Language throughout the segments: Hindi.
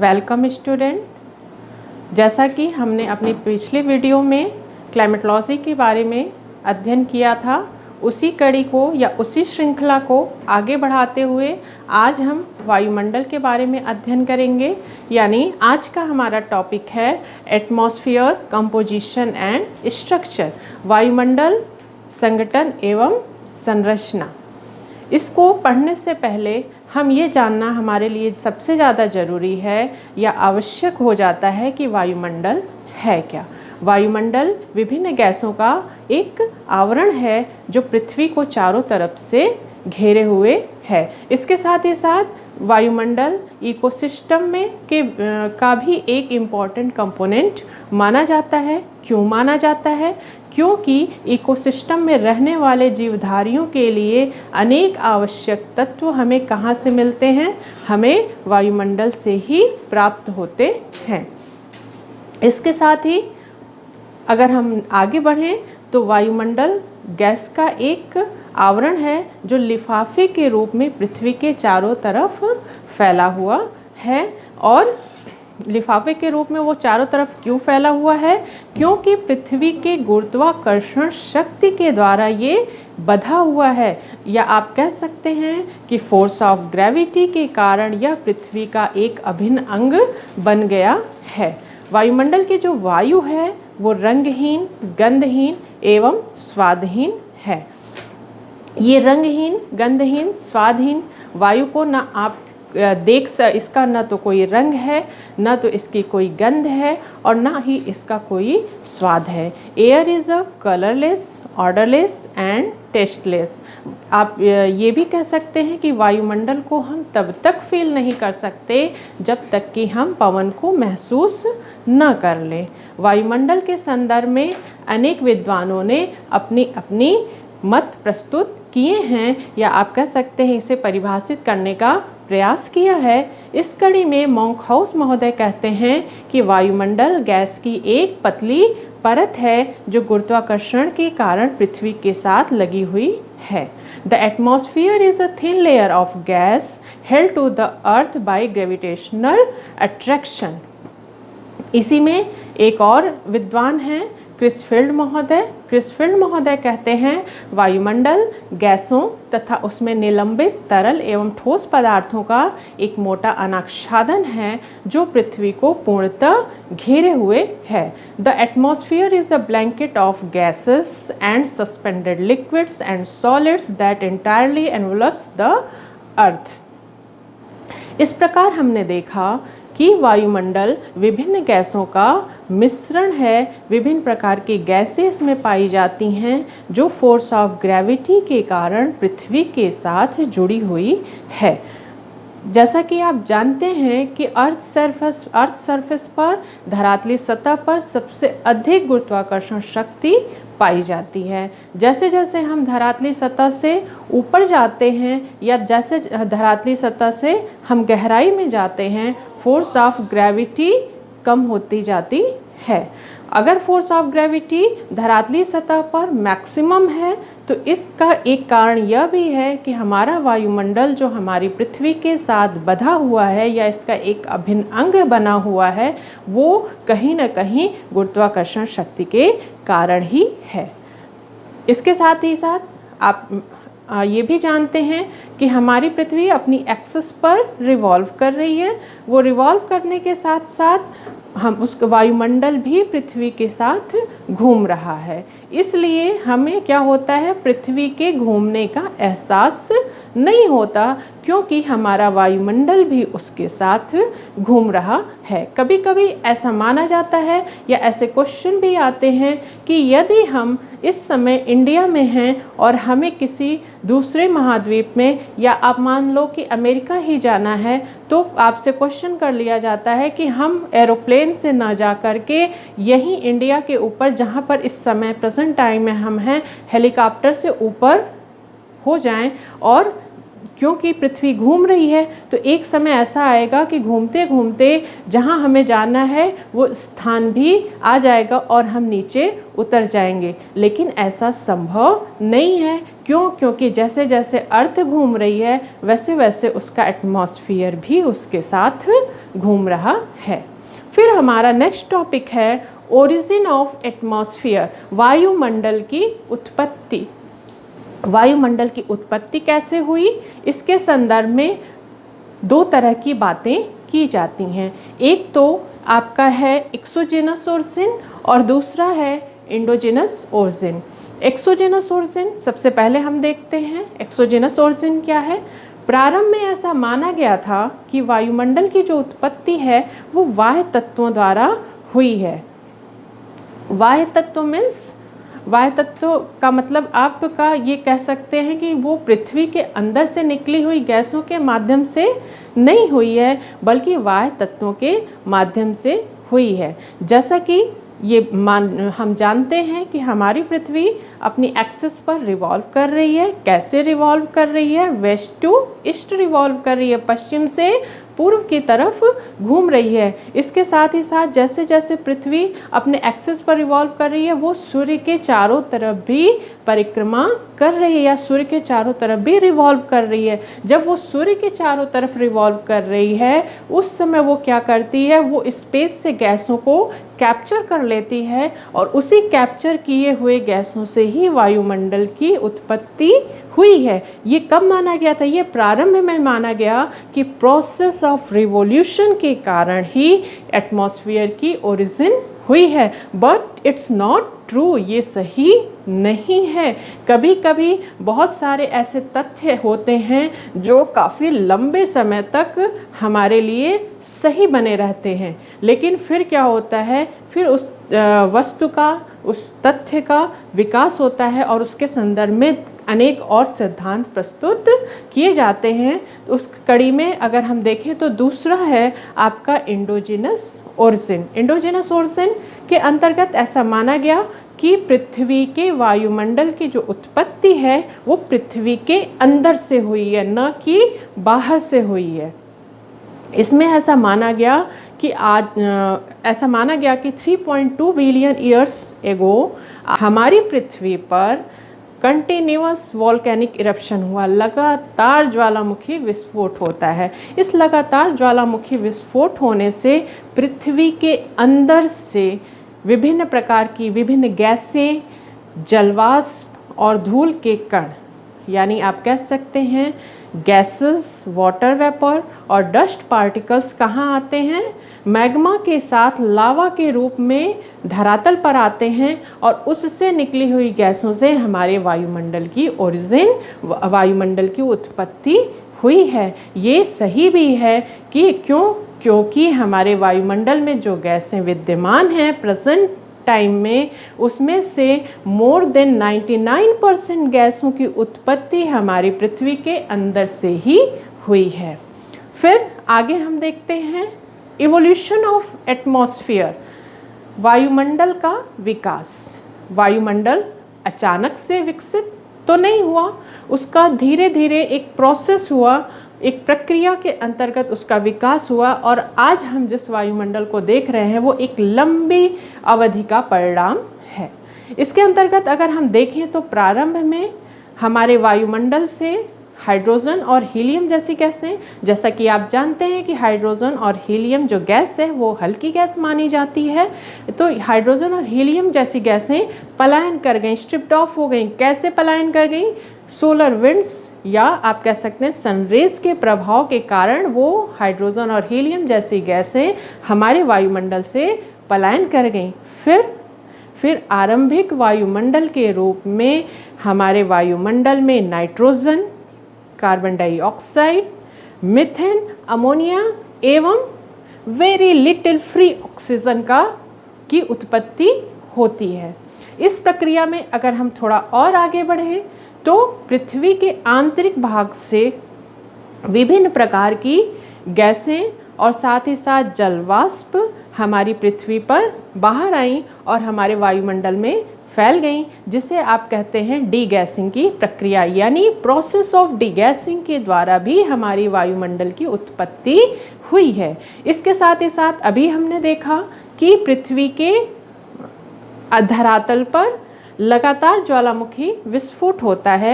Welcome student. जैसा कि हमने अपनी पिछले वीडियो में क्लाइमेटोलॉजी के बारे में अध्ययन किया था, उसी कड़ी को या उसी श्रृंखला को आगे बढ़ाते हुए आज हम वायुमंडल के बारे में अध्ययन करेंगे। यानी आज का हमारा टॉपिक है एटमॉस्फेयर कंपोजिशन एंड स्ट्रक्चर, वायुमंडल संगठन एवं संरचना। इसको पढ़ने से पहले हम ये जानना हमारे लिए सबसे ज़्यादा ज़रूरी है या आवश्यक हो जाता है कि वायुमंडल है क्या। वायुमंडल विभिन्न गैसों का एक आवरण है जो पृथ्वी को चारों तरफ से घेरे हुए है। इसके साथ ही साथ वायुमंडल इकोसिस्टम में का भी एक इम्पॉर्टेंट कंपोनेंट माना जाता है। क्यों माना जाता है? क्योंकि इकोसिस्टम में रहने वाले जीवधारियों के लिए अनेक आवश्यक तत्व हमें कहाँ से मिलते हैं? हमें वायुमंडल से ही प्राप्त होते हैं। इसके साथ ही अगर हम आगे बढ़ें तो वायुमंडल गैस का एक आवरण है जो लिफाफे के रूप में पृथ्वी के चारों तरफ फैला हुआ है। और लिफाफे के रूप में वो चारों तरफ क्यों फैला हुआ है? क्योंकि पृथ्वी के गुरुत्वाकर्षण शक्ति के द्वारा ये बंधा हुआ है, या आप कह सकते हैं कि फोर्स ऑफ ग्रेविटी के कारण यह पृथ्वी का एक अभिन्न अंग बन गया है। वायुमंडल की जो वायु है वो रंगहीन, गंधहीन एवं स्वादहीन है। ये रंगहीन, गंधहीन, स्वादहीन वायु को ना आप इसका न तो कोई रंग है, न तो इसकी कोई गंध है और ना ही इसका कोई स्वाद है। Air is a colourless, odourless and tasteless. आप ये भी कह सकते हैं कि वायुमंडल को हम तब तक फील नहीं कर सकते जब तक कि हम पवन को महसूस न कर लें। वायुमंडल के संदर्भ में अनेक विद्वानों ने अपनी अपनी मत प्रस्तुत किए हैं, या आप कह सकते हैं इसे परिभाषित करने का प्रयास किया है। इस कड़ी में मोंकहाउस महोदय कहते हैं कि वायुमंडल गैस की एक पतली परत है जो गुरुत्वाकर्षण के कारण पृथ्वी के साथ लगी हुई है। The atmosphere is a thin layer of gas held to the earth by gravitational attraction. इसी में एक और विद्वान हैं क्रिसफील्ड महोदय। क्रिसफील्ड महोदय कहते हैं वायुमंडल गैसों तथा उसमें निलंबित तरल एवं ठोस पदार्थों का एक मोटा अनाच्छादन है जो पृथ्वी को पूर्णतः घेरे हुए है। The atmosphere is a blanket of gases and suspended liquids and solids that entirely envelopes the earth. इस प्रकार हमने देखा कि वायुमंडल विभिन्न गैसों का मिश्रण है। विभिन्न प्रकार की गैसें इसमें पाई जाती हैं जो फोर्स ऑफ ग्रेविटी के कारण पृथ्वी के साथ जुड़ी हुई है। जैसा कि आप जानते हैं कि अर्थ सरफेस पर, धरातली सतह पर सबसे अधिक गुरुत्वाकर्षण शक्ति पाई जाती है। जैसे जैसे हम धरातली सतह से ऊपर जाते हैं या जैसे धरातली सतह से हम गहराई में जाते हैं, फोर्स ऑफ ग्रेविटी कम होती जाती है। अगर फोर्स ऑफ ग्रेविटी धरातली सतह पर मैक्सिमम है तो इसका एक कारण यह भी है कि हमारा वायुमंडल जो हमारी पृथ्वी के साथ बंधा हुआ है या इसका एक अभिन्न अंग बना हुआ है, वो कहीं न कहीं गुरुत्वाकर्षण शक्ति के कारण ही है। इसके साथ ही साथ आप ये भी जानते हैं कि हमारी पृथ्वी अपनी एक्सिस पर रिवॉल्व कर रही है। वो रिवॉल्व करने के साथ साथ हम उस वायुमंडल भी पृथ्वी के साथ घूम रहा है। इसलिए हमें क्या होता है, पृथ्वी के घूमने का एहसास नहीं होता क्योंकि हमारा वायुमंडल भी उसके साथ घूम रहा है। कभी कभी ऐसा माना जाता है या ऐसे क्वेश्चन भी आते हैं कि यदि हम इस समय इंडिया में हैं और हमें किसी दूसरे महाद्वीप में, या आप मान लो कि अमेरिका ही जाना है, तो आपसे क्वेश्चन कर लिया जाता है कि हम एरोप्लेन से ना जा कर के यहीं इंडिया के ऊपर, जहाँ पर इस समय प्रेजेंट टाइम में हम हैं, हेलीकॉप्टर से ऊपर हो जाएं और क्योंकि पृथ्वी घूम रही है तो एक समय ऐसा आएगा कि घूमते घूमते जहाँ हमें जाना है वो स्थान भी आ जाएगा और हम नीचे उतर जाएंगे। लेकिन ऐसा संभव नहीं है। क्यों? क्योंकि जैसे जैसे अर्थ घूम रही है वैसे वैसे उसका एटमॉस्फेयर भी उसके साथ घूम रहा है। फिर हमारा नेक्स्ट टॉपिक है ओरिजिन ऑफ एटमॉस्फेयर, वायुमंडल की उत्पत्ति। वायुमंडल की उत्पत्ति कैसे हुई, इसके संदर्भ में दो तरह की बातें की जाती हैं। एक तो आपका है एक्सोजेनस ओरिजिन और दूसरा है एंडोजेनस ओरिजिन। एक्सोजेनस ओरिजिन सबसे पहले हम देखते हैं। एक्सोजेनस ओरिजिन क्या है? प्रारंभ में ऐसा माना गया था कि वायुमंडल की जो उत्पत्ति है वो बाह्य तत्वों द्वारा हुई है। बाह्य तत्व मीन्स, बाह्य तत्व का मतलब आपका ये कह सकते हैं कि वो पृथ्वी के अंदर से निकली हुई गैसों के माध्यम से नहीं हुई है, बल्कि बाह्य तत्वों के माध्यम से हुई है। जैसा कि हम जानते हैं कि हमारी पृथ्वी अपनी एक्सिस पर रिवॉल्व कर रही है। कैसे रिवॉल्व कर रही है? वेस्ट टू ईस्ट रिवॉल्व कर रही है, पश्चिम से पूर्व की तरफ घूम रही है। इसके साथ ही साथ जैसे जैसे पृथ्वी अपने एक्सिस पर रिवॉल्व कर रही है वो सूर्य के चारों तरफ भी परिक्रमा कर रही है या सूर्य के चारों तरफ भी रिवॉल्व कर रही है। जब वो सूर्य के चारों तरफ रिवॉल्व कर रही है उस समय वो क्या करती है, वो स्पेस से गैसों को कैप्चर कर लेती है और उसी कैप्चर किए हुए गैसों से ही वायुमंडल की उत्पत्ति हुई है। ये कब माना गया था? ये प्रारंभ में माना गया कि प्रोसेस ऑफ रिवॉल्यूशन के कारण ही एटमॉस्फेयर की ओरिजिन हुई है। बट इट्स नॉट ट्रू, ये सही नहीं है। कभी कभी बहुत सारे ऐसे तथ्य होते हैं जो काफ़ी लंबे समय तक हमारे लिए सही बने रहते हैं, लेकिन फिर क्या होता है, फिर उस वस्तु का, उस तथ्य का विकास होता है और उसके संदर्भ में अनेक और सिद्धांत प्रस्तुत किए जाते हैं। तो उस कड़ी में अगर हम देखें तो दूसरा है आपका एंडोजेनस ओरिजिन। एंडोजेनस ओरिजिन के अंतर्गत ऐसा माना गया कि पृथ्वी के वायुमंडल की जो उत्पत्ति है वो पृथ्वी के अंदर से हुई है, न कि बाहर से हुई है। इसमें ऐसा माना गया कि ऐसा माना गया कि 3.2 बिलियन ईयर्स एगो हमारी पृथ्वी पर कंटिन्यूअस वॉल्केनिक इरप्शन हुआ, लगातार ज्वालामुखी विस्फोट होता है। इस लगातार ज्वालामुखी विस्फोट होने से पृथ्वी के अंदर से विभिन्न प्रकार की विभिन्न गैसें, जलवाष्प और धूल के कण, यानी आप कह सकते हैं गैसेस, वाटर वेपर और डस्ट पार्टिकल्स कहाँ आते हैं? मैग्मा के साथ लावा के रूप में धरातल पर आते हैं और उससे निकली हुई गैसों से हमारे वायुमंडल की ओरिजिन, वायुमंडल की उत्पत्ति हुई है। ये सही भी है कि क्योंकि हमारे वायुमंडल में जो गैसें विद्यमान हैं प्रेजेंट टाइम में, उसमें से मोर देन 99% गैसों की उत्पत्ति हमारी पृथ्वी के अंदर से ही हुई है। फिर आगे हम देखते हैं इवोल्यूशन ऑफ एटमॉस्फेयर, वायुमंडल का विकास। वायुमंडल अचानक से विकसित तो नहीं हुआ, उसका धीरे धीरे एक प्रोसेस हुआ, एक प्रक्रिया के अंतर्गत उसका विकास हुआ और आज हम जिस वायुमंडल को देख रहे हैं वो एक लंबी अवधि का परिणाम है। इसके अंतर्गत अगर हम देखें तो प्रारंभ में हमारे वायुमंडल से हाइड्रोजन और हीलियम जैसी गैसें, जैसा कि आप जानते हैं कि हाइड्रोजन और हीलियम जो गैस है वो हल्की गैस मानी जाती है, तो हाइड्रोजन और हीलियम जैसी गैसें पलायन कर गई, स्ट्रिप्ड ऑफ हो गई। कैसे पलायन कर गई? सोलर विंड्स या आप कह सकते हैं सनरेज के प्रभाव के कारण वो हाइड्रोजन और हीलियम जैसी गैसें हमारे वायुमंडल से पलायन कर गई। फिर आरंभिक वायुमंडल के रूप में हमारे वायुमंडल में nitrogen, carbon dioxide, methane, ammonia एवं वेरी लिटिल फ्री ऑक्सीजन की उत्पत्ति होती है। इस प्रक्रिया में अगर हम थोड़ा और आगे बढ़ें तो पृथ्वी के आंतरिक भाग से विभिन्न प्रकार की गैसें और साथ ही साथ जलवाष्प हमारी पृथ्वी पर बाहर आई और हमारे वायुमंडल में फैल गई, जिसे आप कहते हैं डीगैसिंग की प्रक्रिया, यानी प्रोसेस ऑफ डीगैसिंग के द्वारा भी हमारी वायुमंडल की उत्पत्ति हुई है। इसके साथ ही साथ अभी हमने देखा कि पृथ्वी के धरातल पर लगातार ज्वालामुखी विस्फोट होता है।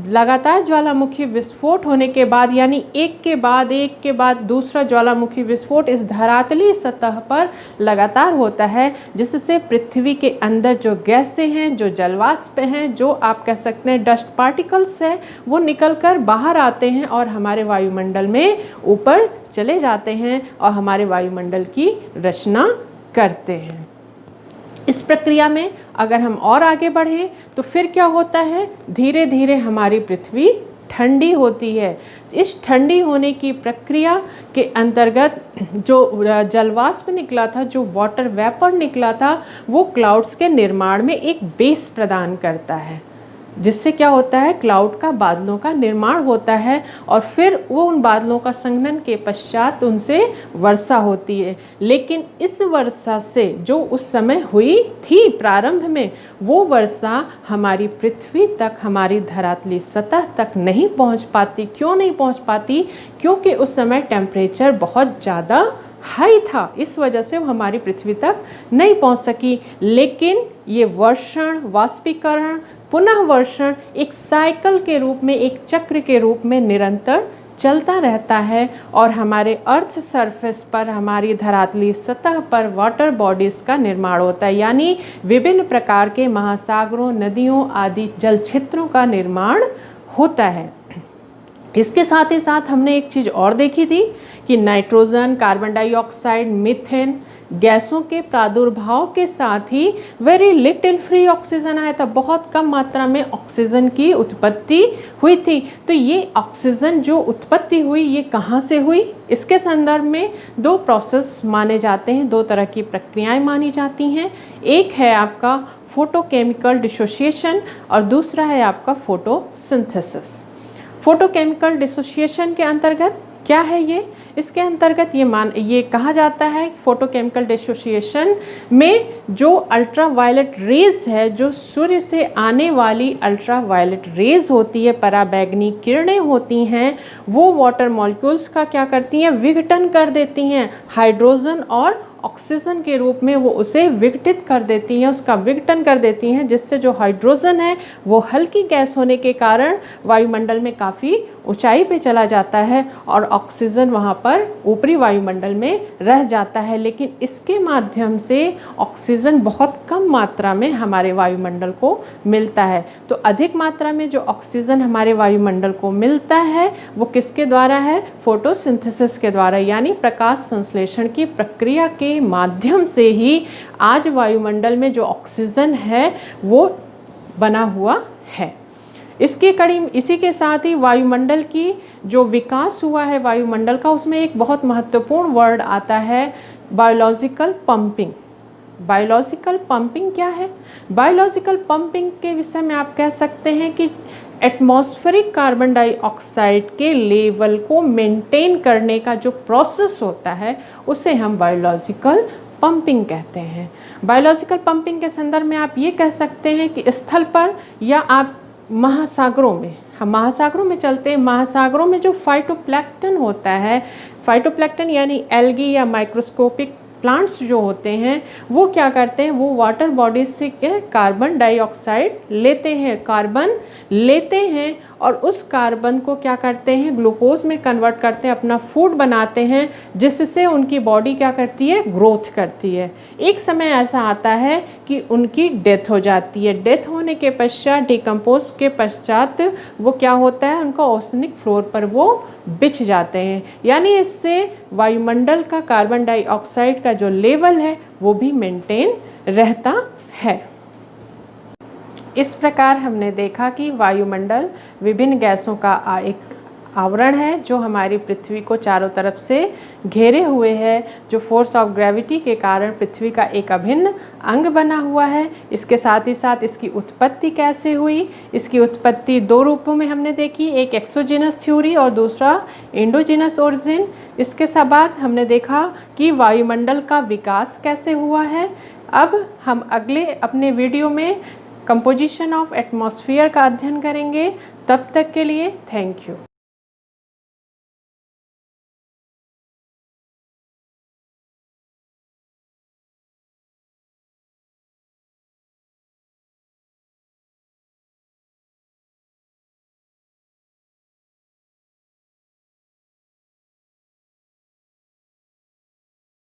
लगातार ज्वालामुखी विस्फोट होने के बाद, यानी एक के बाद दूसरा ज्वालामुखी विस्फोट इस धरातलीय सतह पर लगातार होता है, जिससे पृथ्वी के अंदर जो गैसें हैं, जो जलवाष्प हैं, जो आप कह सकते हैं डस्ट पार्टिकल्स हैं, वो निकलकर बाहर आते हैं और हमारे वायुमंडल में ऊपर चले जाते हैं और हमारे वायुमंडल की रचना करते हैं। इस प्रक्रिया में अगर हम और आगे बढ़ें तो फिर क्या होता है, धीरे धीरे हमारी पृथ्वी ठंडी होती है। इस ठंडी होने की प्रक्रिया के अंतर्गत जो जलवाष्प निकला था, जो वाटर वेपर निकला था, वो क्लाउड्स के निर्माण में एक बेस प्रदान करता है, जिससे क्या होता है, क्लाउड का बादलों का निर्माण होता है और फिर वो उन बादलों का संघनन के पश्चात उनसे वर्षा होती है। लेकिन इस वर्षा से जो उस समय हुई थी प्रारंभ में, वो वर्षा हमारी पृथ्वी तक, हमारी धरातलीय सतह तक नहीं पहुंच पाती। क्यों नहीं पहुंच पाती? क्योंकि उस समय टेम्परेचर बहुत ज़्यादा हाई था, इस वजह से वो हमारी पृथ्वी तक नहीं पहुंच सकी। लेकिन ये वर्षण, वाष्पीकरण, पुनः वर्षण एक साइकिल के रूप में, एक चक्र के रूप में निरंतर चलता रहता है और हमारे अर्थ सरफेस पर, हमारी धरातलीय सतह पर वाटर बॉडीज़ का निर्माण होता है, यानी विभिन्न प्रकार के महासागरों, नदियों आदि जल क्षेत्रों का निर्माण होता है। इसके साथ ही साथ हमने एक चीज़ और देखी थी कि नाइट्रोजन, कार्बन डाइऑक्साइड, मीथेन गैसों के प्रादुर्भाव के साथ ही वेरी लिटिल फ्री ऑक्सीजन आया था। बहुत कम मात्रा में ऑक्सीजन की उत्पत्ति हुई थी। तो ये ऑक्सीजन जो उत्पत्ति हुई, ये कहाँ से हुई? इसके संदर्भ में दो प्रोसेस माने जाते हैं, दो तरह की प्रक्रियाएं मानी जाती हैं। एक है आपका फोटोकेमिकल डिसोसिएशन और दूसरा है आपका फोटोसिंथेसिस। फोटोकेमिकल डिसोसिएशन के अंतर्गत क्या है ये? इसके अंतर्गत ये कहा जाता है फोटोकेमिकल डिसोसिएशन में जो अल्ट्रावायलेट रेज है, जो सूर्य से आने वाली अल्ट्रावायलेट रेज होती है, पराबैंगनी किरणें होती हैं, वो वाटर मॉलिक्यूल्स का क्या करती हैं? विघटन कर देती हैं। हाइड्रोजन और ऑक्सीजन के रूप में वो उसे विघटित कर देती हैं, उसका विघटन कर देती हैं, जिससे जो हाइड्रोजन है वो हल्की गैस होने के कारण वायुमंडल में काफ़ी ऊंचाई पे चला जाता है और ऑक्सीजन वहाँ पर ऊपरी वायुमंडल में रह जाता है। लेकिन इसके माध्यम से ऑक्सीजन बहुत कम मात्रा में हमारे वायुमंडल को मिलता है। तो अधिक मात्रा में जो ऑक्सीजन हमारे वायुमंडल को मिलता है वो किसके द्वारा है? फोटोसिंथेसिस के द्वारा, यानी प्रकाश संश्लेषण की प्रक्रिया के माध्यम से ही आज वायुमंडल में जो ऑक्सीजन है वो बना हुआ है। इसी के साथ ही वायुमंडल की जो विकास हुआ है वायुमंडल का, उसमें एक बहुत महत्वपूर्ण वर्ड आता है बायोलॉजिकल पंपिंग। बायोलॉजिकल पंपिंग क्या है? बायोलॉजिकल पंपिंग के विषय में आप कह सकते हैं कि एटमॉस्फेरिक कार्बन डाइऑक्साइड के लेवल को मेंटेन करने का जो प्रोसेस होता है उसे हम बायोलॉजिकल पंपिंग कहते हैं। बायोलॉजिकल पंपिंग के संदर्भ में आप ये कह सकते हैं कि स्थल पर या आप महासागरों में, हम महासागरों में चलते हैं, महासागरों में जो फाइटोप्लैंक्टन होता है, फाइटोप्लैंक्टन यानी एल्गी या माइक्रोस्कोपिक प्लांट्स जो होते हैं, वो क्या करते हैं? वो वाटर बॉडीज से कार्बन डाइऑक्साइड लेते हैं, कार्बन लेते हैं और उस कार्बन को क्या करते हैं? ग्लूकोज में कन्वर्ट करते हैं, अपना फूड बनाते हैं, जिससे उनकी बॉडी क्या करती है? ग्रोथ करती है। एक समय ऐसा आता है कि उनकी डेथ हो जाती है। डेथ होने के पश्चात, डिकम्पोज के पश्चात वो क्या होता है? उनका ओसनिक फ्लोर पर वो बिछ जाते हैं। यानी इससे वायुमंडल का कार्बन डाइऑक्साइड का जो लेवल है वो भी मेंटेन रहता है। इस प्रकार हमने देखा कि वायुमंडल विभिन्न गैसों का एक आवरण है जो हमारी पृथ्वी को चारों तरफ से घेरे हुए है, जो फोर्स ऑफ ग्रेविटी के कारण पृथ्वी का एक अभिन्न अंग बना हुआ है। इसके साथ ही साथ इसकी उत्पत्ति कैसे हुई? इसकी उत्पत्ति दो रूपों में हमने देखी, एक एक्सोजीनस थ्योरी और दूसरा एंडोजीनस ओरिजिन। इसके बाद हमने देखा कि वायुमंडल का विकास कैसे हुआ है, अब हम अगले अपने वीडियो में कंपोजिशन ऑफ एटमॉस्फेयर का अध्ययन करेंगे। तब तक के लिए थैंक यू।